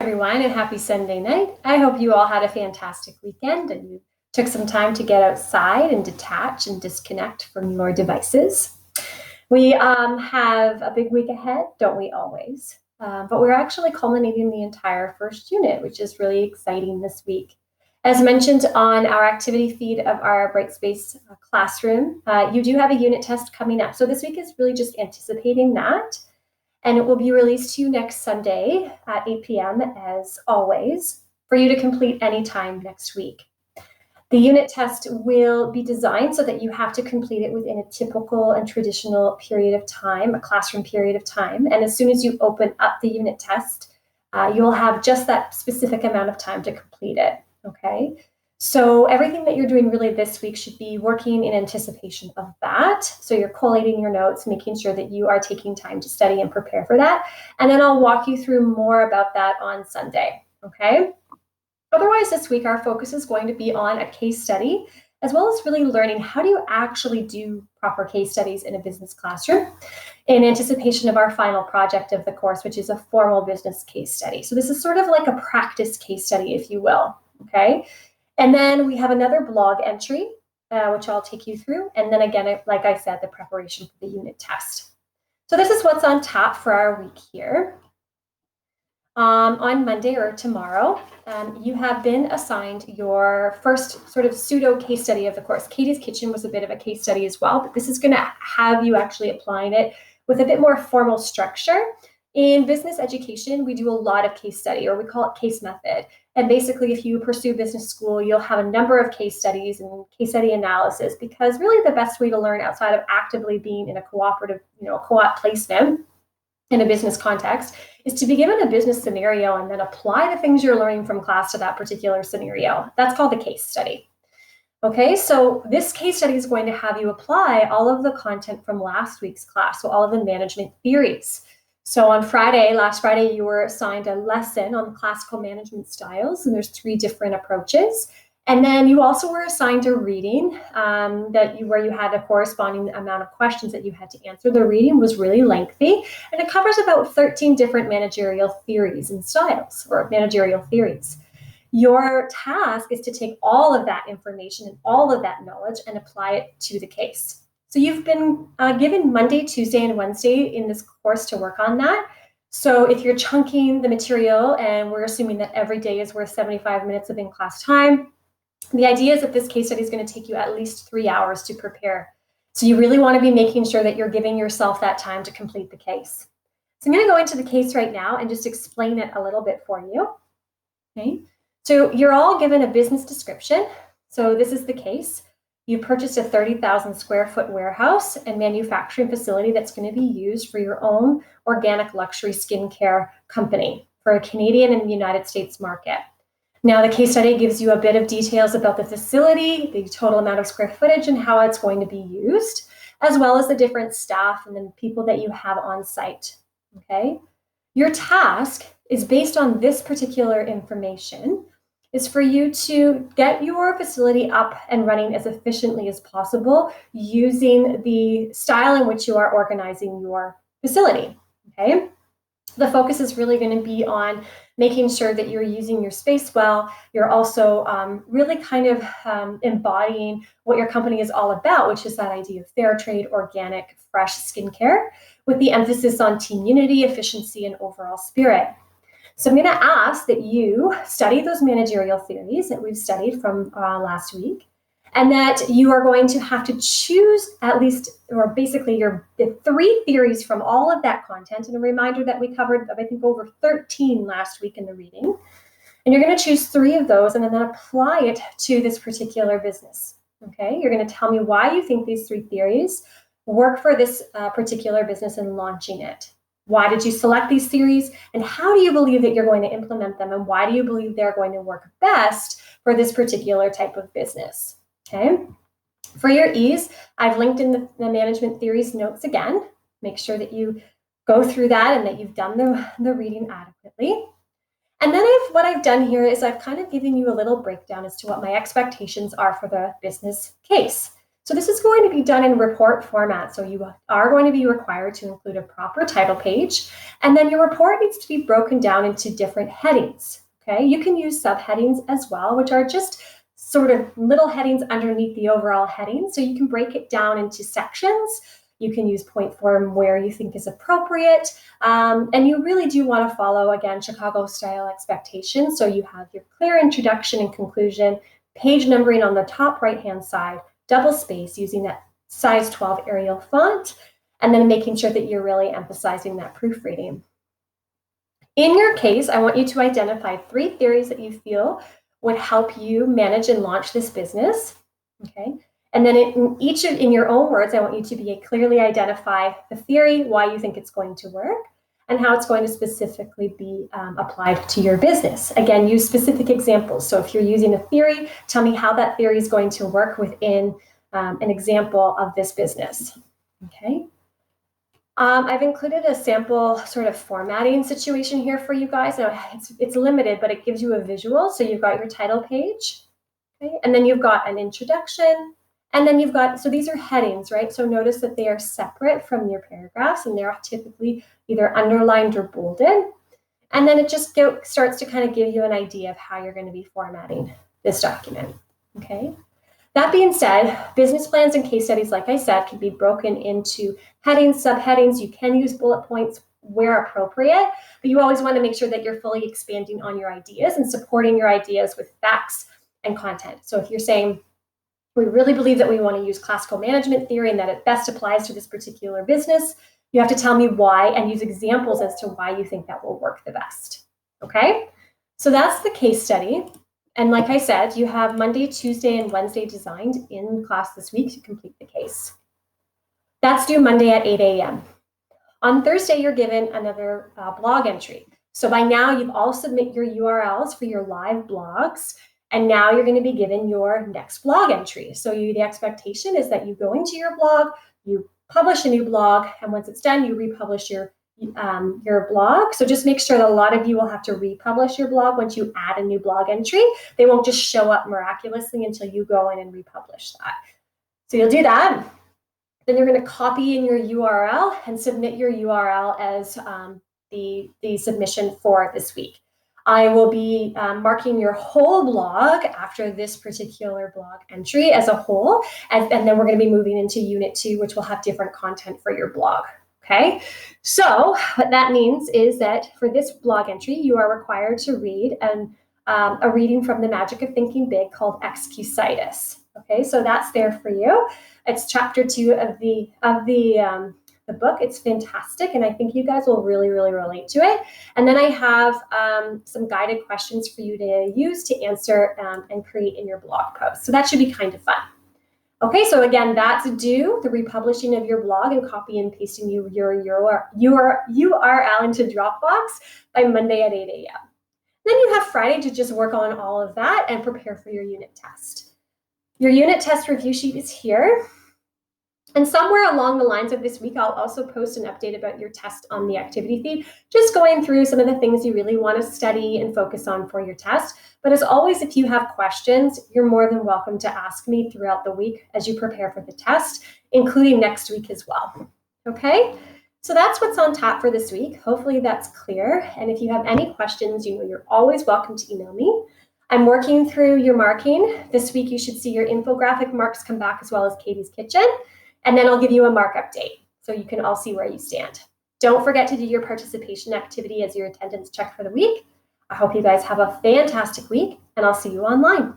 Everyone, and happy Sunday night. I hope you all had a fantastic weekend and you took some time to get outside and detach and disconnect from your devices. We have a big week ahead, don't we always? But we're actually culminating the entire first unit, which is really exciting this week. As mentioned on our activity feed of our Brightspace classroom, you do have a unit test coming up. So this week is really just anticipating that. And it will be released to you next Sunday at 8 p.m. as always, for you to complete anytime next week. The unit test will be designed so that you have to complete it within a typical and traditional period of time, a classroom period of time. And as soon as you open up the unit test, you'll have just that specific amount of time to complete it, okay? So everything that you're doing really this week should be working in anticipation of that. So you're collating your notes, making sure that you are taking time to study and prepare for that. And then I'll walk you through more about that on Sunday, okay? Otherwise, this week, our focus is going to be on a case study, as well as really learning how do you actually do proper case studies in a business classroom in anticipation of our final project of the course, which is a formal business case study. So this is sort of like a practice case study, if you will, okay? And then we have another blog entry, which I'll take you through. And then again, like I said, the preparation for the unit test. So this is what's on tap for our week here. On Monday or tomorrow, you have been assigned your first sort of pseudo case study of the course. Katie's Kitchen was a bit of a case study as well, but this is going to have you actually applying it with a bit more formal structure. In business education, we do a lot of case study, or we call it case method. And basically, if you pursue business school, you'll have a number of case studies and case study analysis, because really the best way to learn outside of actively being in a cooperative, co-op placement in a business context is to be given a business scenario and then apply the things you're learning from class to that particular scenario. That's called the case study. Okay, so this case study is going to have you apply all of the content from last week's class, so all of the management theories. So on last Friday, you were assigned a lesson on classical management styles, and there's 3 different approaches. And then you also were assigned a reading where you had a corresponding amount of questions that you had to answer. The reading was really lengthy, and it covers about 13 different managerial theories and styles, or managerial theories. Your task is to take all of that information and all of that knowledge and apply it to the case. So you've been given Monday, Tuesday, and Wednesday in this course to work on that. So if you're chunking the material, and we're assuming that every day is worth 75 minutes of in-class time, the idea is that this case study is going to take you at least 3 hours to prepare. So you really want to be making sure that you're giving yourself that time to complete the case. So I'm going to go into the case right now and just explain it a little bit for you. Okay. So you're all given a business description. So this is the case. You purchased a 30,000 square foot warehouse and manufacturing facility that's going to be used for your own organic luxury skincare company for a Canadian and United States market. Now, the case study gives you a bit of details about the facility, the total amount of square footage, and how it's going to be used, as well as the different staff and the people that you have on site. Okay? Your task is based on this particular information, is for you to get your facility up and running as efficiently as possible using the style in which you are organizing your facility, okay? The focus is really going to be on making sure that you're using your space well. You're also really kind of embodying what your company is all about, which is that idea of fair trade, organic, fresh skincare, with the emphasis on team unity, efficiency, and overall spirit. So I'm going to ask that you study those managerial theories that we've studied from last week, and that you are going to have to choose at least, or basically the 3 theories from all of that content. And a reminder that we covered, I think, over 13 last week in the reading. And you're going to choose 3 of those and then apply it to this particular business. Okay, you're going to tell me why you think these 3 theories work for this particular business and launching it. Why did you select these theories, and how do you believe that you're going to implement them, and why do you believe they're going to work best for this particular type of business? Okay. For your ease, I've linked in the management theories notes again. Make sure that you go through that and that you've done the reading adequately. And then what I've done here is I've kind of given you a little breakdown as to what my expectations are for the business case. So this is going to be done in report format. So you are going to be required to include a proper title page, and then your report needs to be broken down into different headings. Okay, you can use subheadings as well, which are just sort of little headings underneath the overall heading. So you can break it down into sections. You can use point form where you think is appropriate. And you really do want to follow, again, Chicago style expectations. So you have your clear introduction and conclusion, page numbering on the top right-hand side, double space using that size 12 Arial font, and then making sure that you're really emphasizing that proofreading. In your case, I want you to identify 3 theories that you feel would help you manage and launch this business. Okay. And then in your own words, I want you to clearly identify the theory, why you think it's going to work, and how it's going to specifically be applied to your business. Again, use specific examples. So if you're using a theory, tell me how that theory is going to work within an example of this business. Okay. I've included a sample sort of formatting situation here for you guys. Now, it's limited, but it gives you a visual. So you've got your title page, okay? And then you've got an introduction, and then you've got, so these are headings, right? So notice that they are separate from your paragraphs, and they're typically either underlined or bolded. And then it just starts to kind of give you an idea of how you're going to be formatting this document, okay? That being said, business plans and case studies, like I said, can be broken into headings, subheadings. You can use bullet points where appropriate, but you always want to make sure that you're fully expanding on your ideas and supporting your ideas with facts and content. So if you're saying, we really believe that we want to use classical management theory and that it best applies to this particular business, you have to tell me why and use examples as to why you think that will work the best. Okay? So that's the case study. And like I said, you have Monday, Tuesday, and Wednesday designed in class this week to complete the case. That's due Monday at 8 a.m. On Thursday, you're given another blog entry. So by now, you've all submit your URLs for your live blogs, and now you're going to be given your next blog entry. So the expectation is that you go into your blog, you publish a new blog, and once it's done, you republish your blog. So just make sure that a lot of you will have to republish your blog once you add a new blog entry. They won't just show up miraculously until you go in and republish that. So you'll do that. Then you're going to copy in your URL and submit your URL as the submission for this week. I will be marking your whole blog after this particular blog entry as a whole, and then we're going to be moving into Unit 2, which will have different content for your blog. Okay, so what that means is that for this blog entry, you are required to read a reading from The Magic of Thinking Big called Excusitis. Okay, so that's there for you. It's chapter 2 of the book. It's fantastic, and I think you guys will really, really relate to it. And then I have some guided questions for you to use to answer and create in your blog post. So that should be kind of fun. Okay, so again, that's due, the republishing of your blog and copy and pasting your URL into Dropbox by Monday at 8 a.m. Then you have Friday to just work on all of that and prepare for your unit test. Your unit test review sheet is here. And somewhere along the lines of this week, I'll also post an update about your test on the activity feed, just going through some of the things you really want to study and focus on for your test. But as always, if you have questions, you're more than welcome to ask me throughout the week as you prepare for the test, including next week as well. Okay, so that's what's on tap for this week. Hopefully that's clear. And if you have any questions, you're always welcome to email me. I'm working through your marking. This week, you should see your infographic marks come back as well as Katie's Kitchen. And then I'll give you a mark update so you can all see where you stand. Don't forget to do your participation activity as your attendance check for the week. I hope you guys have a fantastic week, and I'll see you online.